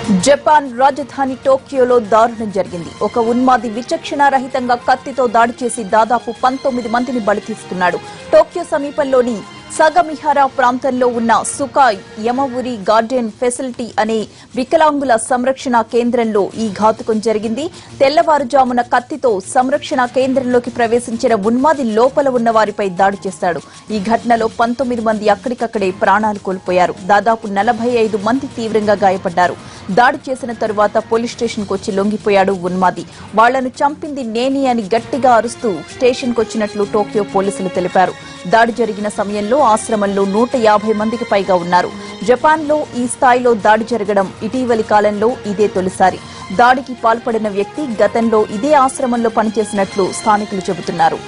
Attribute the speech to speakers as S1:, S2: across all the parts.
S1: Japan రాజధాని టోక్యోలో దారుణం జరిగింది. ఒక ఉన్మాది విచక్షణారహితంగా కత్తితో దాడి చేసి దాదాపు 19 మందిని బలి తీసుకున్నాడు. టోక్యో సమీపంలోని సగమిహారా ప్రాంతంలో ఉన్న సుకా యమవురి గార్డెన్ ఫెసిలిటీ అనే వికలాంగుల సంరక్షణ కేంద్రంలో ఈ ఘాతుకం జరిగింది. తెల్లవారుజామున కత్తితో సంరక్షణ కేంద్రంలోకి ప్రవేశించిన ఉన్మాది లోపల ఉన్న వారిపై దాడి చేశాడు. ఈ ఘటనలో 19 మంది అక్కడికక్కడే ప్రాణాలు కోల్పోయారు. దాదాపు 45 మంది తీవ్రంగా గాయపడ్డారు. దాడి చేసిన తరువాత పోలీస్ స్టేషన్ కు వచ్చి లొంగిపోయాడు ఉన్మాది. వాళ్లను చంపింది నేనే అని గట్టిగా అరుస్తూ స్టేషన్ కు వచ్చినట్లు టోక్యో పోలీసులు తెలిపారు. దాడి జరిగిన సమయంలో ఆశ్రమంలో 150 మందికి పైగా ఉన్నారు. జపాన్లో ఈ స్థాయిలో దాడి జరగడం ఇటీవలి కాలంలో ఇదే తొలిసారి. దాడికి పాల్పడిన వ్యక్తి గతంలో ఇదే ఆశ్రమంలో పనిచేసినట్లు స్థానికులు చెబుతున్నారు.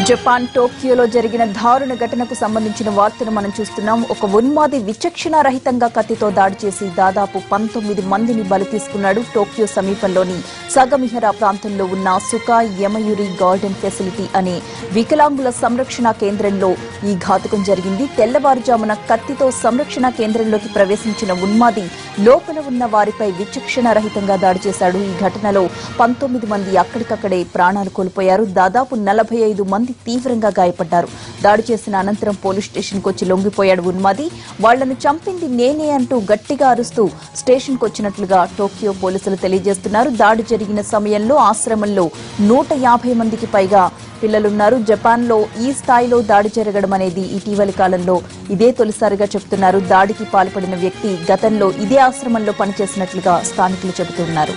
S1: జపాన్ టోక్యోలో జరిగిన దారుణ ఘటనకు సంబంధించిన వార్తను మనం చూస్తున్నాం. ఒక ఉన్మాది విచక్షణారహితంగా కత్తితో దాడి చేసి దాదాపు 19 మందిని బలి తీసుకున్నాడు. టోక్యో సమీపంలోని సగమిహరా ప్రాంతంలో ఉన్న సుకా యమయురి గార్డెన్ ఫెసిలిటీ అనే వికలాంగుల సంరక్షణ కేంద్రంలో ఈ ఘాతుకం జరిగింది. తెల్లవారుజామున కత్తితో సంరక్షణ కేంద్రంలోకి ప్రవేశించిన ఉన్మాది లోపల ఉన్న వారిపై విచక్షణారహితంగా దాడి చేశాడు. ఈ ఘటనలో 19 మంది అక్కడికక్కడే ప్రాణాలు కోల్పోయారు. దాదాపు 45 మంది తీవ్రంగా గాయపడ్డారు. దాడి చేసిన అనంతరం పోలీస్ స్టేషన్ కు వచ్చి లొంగిపోయాడు ఉన్మాది. వాళ్లను చంపింది నేనే అంటూ గట్టిగా అరుస్తూ స్టేషన్ కు వచ్చినట్లుగా టోక్యో పోలీసులు తెలియజేస్తున్నారు. దాడి జరిగిన సమయంలో ఆశ్రమంలో 150 మందికి పైగా పిల్లలున్నారు. జపాన్ లో ఈ స్థాయిలో దాడి జరగడం అనేది ఇటీవలి కాలంలో ఇదే తొలిసారిగా చెబుతున్నారు. దాడికి పాల్పడిన వ్యక్తి గతంలో ఇదే ఆశ్రమంలో పనిచేసినట్లుగా స్థానికులు చెబుతున్నారు.